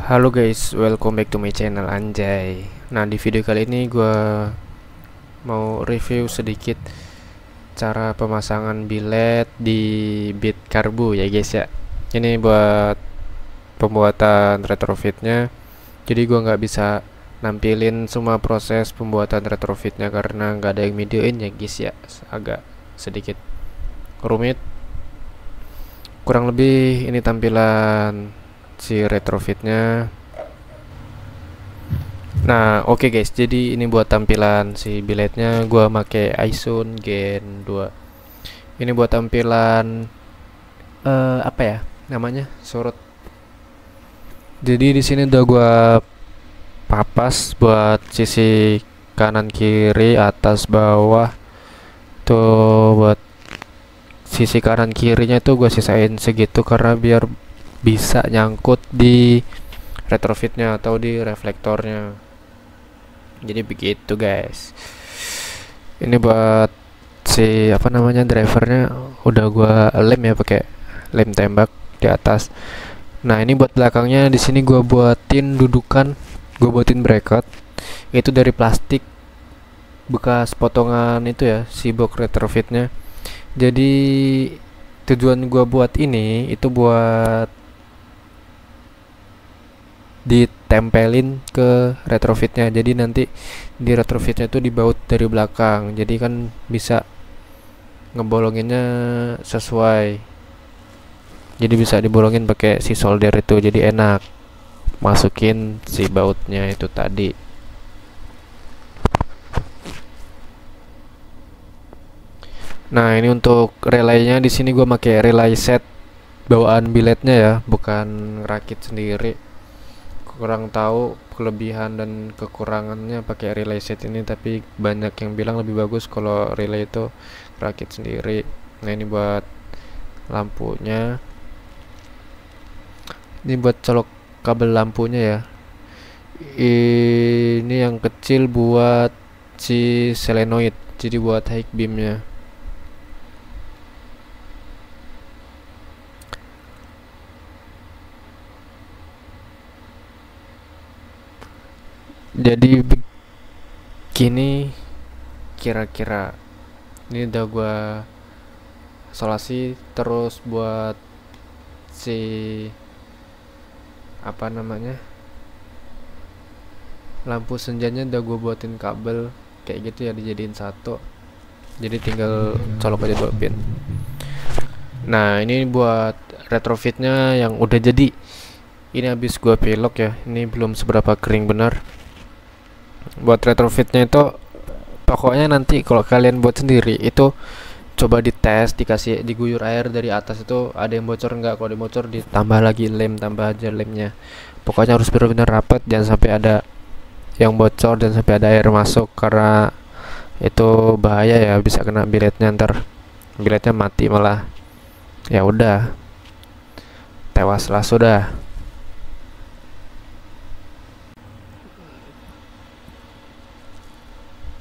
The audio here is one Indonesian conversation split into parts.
Halo guys, welcome back to my channel Anjay. Nah, di video kali ini gue mau review sedikit cara pemasangan bilet di Beat Karbu ya guys ya. Ini buat pembuatan retrofitnya. Jadi gue nggak bisa nampilin semua proses pembuatan retrofitnya karena nggak ada yang videoin ya guys ya. Agak sedikit rumit. Kurang lebih ini tampilan si retrofitnya. Nah, oke guys, jadi ini buat tampilan si biletnya gua make Aisun Gen 2. Ini buat tampilan apa ya namanya? Surut. Jadi di sini udah gua papas buat sisi kanan kiri, atas bawah. Tuh buat sisi kanan kirinya tuh gua sisain segitu karena biar bisa nyangkut di retrofitnya atau di reflektornya. Jadi begitu guys. Ini buat si apa namanya drivernya udah gua lem ya pakai lem tembak di atas. Nah, ini buat belakangnya di sini gua buatin dudukan, gua buatin bracket. Itu dari plastik bekas potongan itu ya, si box retrofitnya. Jadi tujuan gua buat ini itu buat ditempelin ke retrofitnya, jadi nanti di retrofitnya itu dibaut dari belakang, jadi kan bisa ngebolonginnya sesuai, jadi bisa dibolongin pakai si solder itu, jadi enak masukin si bautnya itu tadi. Nah, ini untuk relaynya di sini gue pakai relay set bawaan biletnya ya, bukan rakit sendiri. Kurang tahu kelebihan dan kekurangannya pakai relay set ini, tapi banyak yang bilang lebih bagus kalau relay itu rakit sendiri. Nah, ini buat lampunya, ini buat colok kabel lampunya ya. Ini yang kecil buat si solenoid, jadi buat high beamnya. Jadi begini kira-kira. Ini udah gua isolasi, terus buat si apa namanya lampu senjanya udah gua buatin kabel kayak gitu ya, dijadiin satu, jadi tinggal colok aja 2 pin. Nah, ini buat retrofitnya yang udah jadi. Ini habis gua pelok ya, ini belum seberapa kering benar. Buat retrofitnya itu pokoknya nanti kalau kalian buat sendiri itu coba dites, dikasih diguyur air dari atas, itu ada yang bocor nggak. Kalau ada bocor ditambah lagi lem, tambah aja lemnya. Pokoknya harus benar-benar rapat, jangan sampai ada yang bocor dan sampai ada air masuk, karena itu bahaya ya, bisa kena biletnya, ntar biletnya mati malah. Ya udah, tewaslah sudah.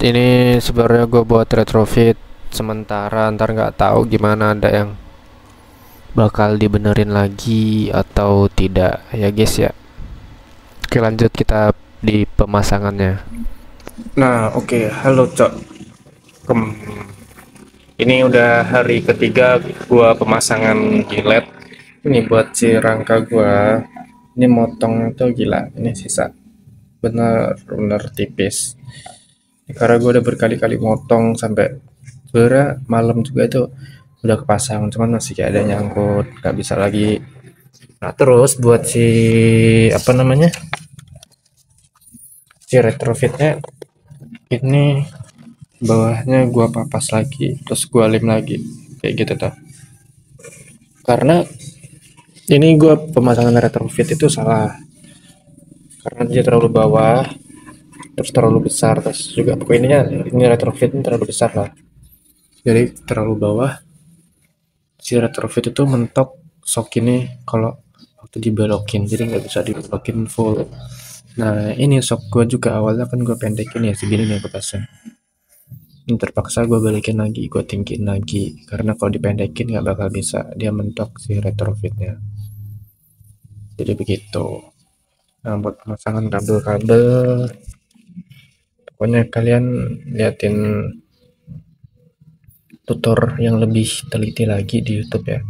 Ini sebenarnya gue buat retrofit sementara, ntar nggak tahu gimana, ada yang bakal dibenerin lagi atau tidak ya guys ya. Oke, lanjut kita di pemasangannya. Nah, oke, halo Cok. Ini udah hari ketiga gua pemasangan gilet. Ini buat si rangka gua. Ini motong tuh gila, ini sisa bener-bener tipis. Karena gue udah berkali-kali motong sampai sebenarnya malam juga itu udah kepasang, cuman masih kayak ada nyangkut, nggak bisa lagi. Nah, terus buat si apa namanya si retrofitnya ini, bawahnya gua papas lagi, terus gua lem lagi kayak gitu tuh. Karena ini gua pemasangan retrofit itu salah, karena dia terlalu bawah, terus terlalu besar, terus juga pokoknya ini retrofit ini terlalu besar lah, jadi terlalu bawah. Si retrofit itu mentok sok ini kalau waktu dibelokin, jadi nggak bisa dibelokin full. Nah, ini sok gue juga awalnya kan gue pendekin ya segini nih bekasnya. Ini terpaksa gue balikin lagi, gue tinggiin lagi, karena kalau dipendekin nggak bakal bisa, dia mentok si retrofitnya. Jadi begitu. Nah, buat pemasangan kabel-kabel, pokoknya kalian liatin tutor yang lebih teliti lagi di YouTube ya.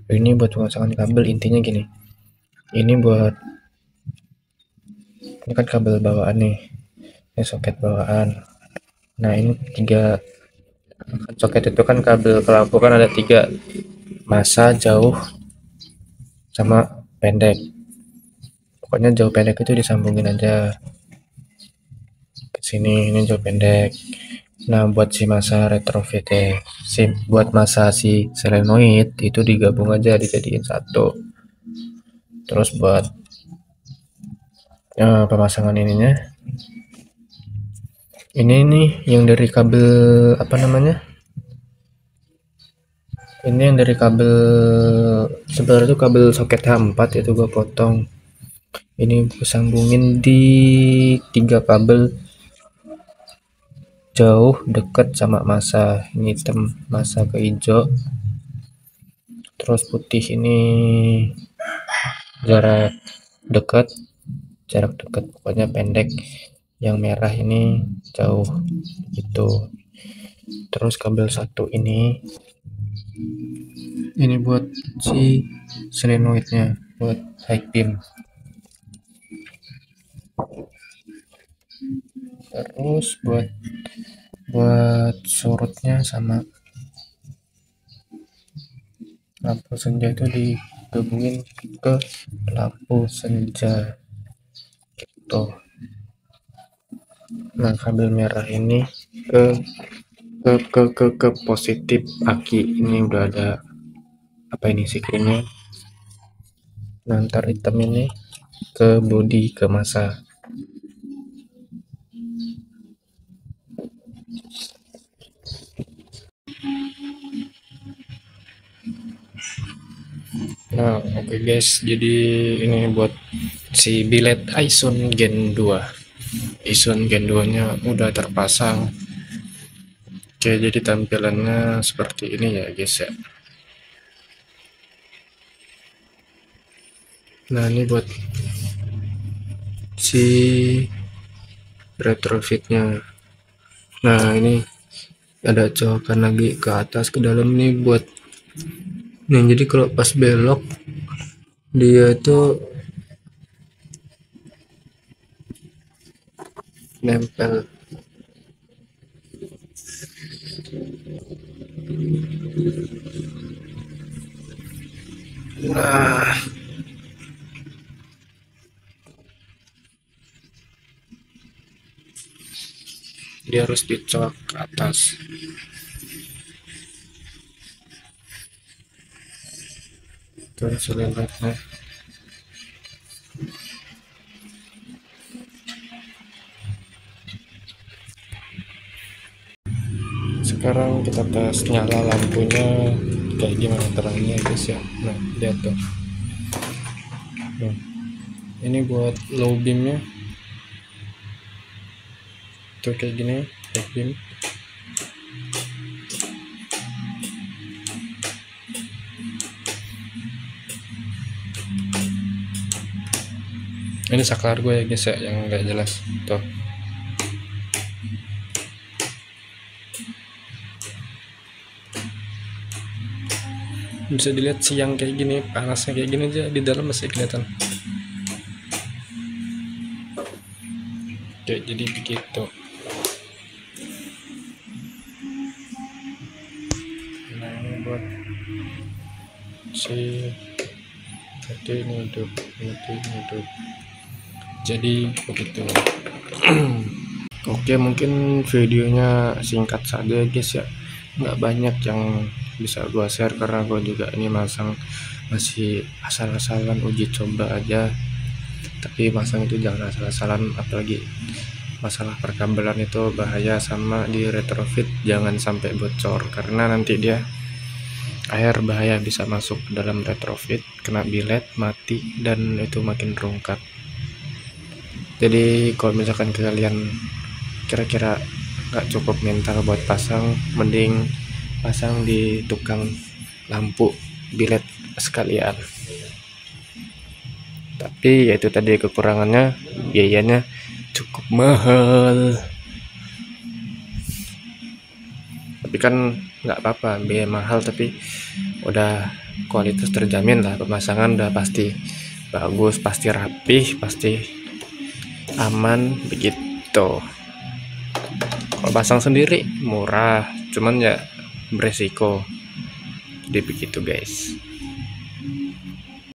Ini buat pemasangan kabel, intinya gini. Ini kan kabel bawaan nih. Ini soket bawaan. Nah, ini tiga soket itu kan kabel ke lampu kan ada tiga, masa, jauh, sama pendek. Pokoknya jauh pendek itu disambungin aja ke sini. Ini jauh pendek. Nah, buat si masa retrofit buat masa si solenoid itu digabung aja, dijadiin satu. Terus buat pemasangan ininya, ini nih yang dari kabel apa namanya? Ini yang dari kabel, sebenarnya itu kabel soket H4 itu gue potong. Ini gue sambungin di tiga kabel jauh, dekat, sama masa. Ini hitam, masa ke hijau. Terus putih ini jarak dekat, pokoknya pendek. Yang merah ini jauh gitu. Terus kabel satu ini buat si solenoidnya, buat high beam. Terus buat surutnya sama lampu senja itu digabungin ke lampu senja gitu. Nah, kabel merah ini ke positif aki. Ini udah ada apa ini siklinya. Nah, ntar hitam ini ke bodi, ke masa. Nah, oke guys, jadi ini buat si bilet Aisun Gen 2. Aisun Gen 2 nya udah terpasang. Oke, jadi tampilannya seperti ini ya guys ya. Nah, ini buat si retrofitnya. Nah, ini ada colokan lagi ke atas ke dalam nih buat nih, jadi kalau pas belok dia itu nempel. Nah, dia harus dicolok ke atas. Terus selanjutnya sekarang kita tes nyala lampunya kayak gimana terangnya guys ya. Nah, lihat tuh. Nah, ini buat low beamnya tuh kayak gini, low beam. Ini saklar gue ya guys ya, yang nggak jelas tuh. Bisa dilihat siang kayak gini, panasnya kayak gini aja, di dalam masih kelihatan. Oke, jadi begitu. Nah, ini buat si ini hidup. Jadi begitu. Oke, mungkin videonya singkat saja guys ya, nggak banyak yang bisa gua share karena gua juga ini masih asal-asalan uji coba aja. Tapi masang itu jangan asal-asalan, apalagi masalah perkabelan itu bahaya, sama di retrofit jangan sampai bocor karena nanti dia air bahaya bisa masuk ke dalam retrofit, kena bilet, mati, dan itu makin rungkat. Jadi kalau misalkan kalian kira-kira nggak cukup mental buat pasang, mending pasang di tukang lampu bilet sekalian. Tapi ya itu tadi kekurangannya, biayanya cukup mahal. Tapi kan nggak apa-apa, biaya mahal tapi udah kualitas terjamin lah, pemasangan udah pasti bagus, pasti rapih, pasti aman begitu. Kalau pasang sendiri murah, cuman ya beresiko. Jadi begitu guys.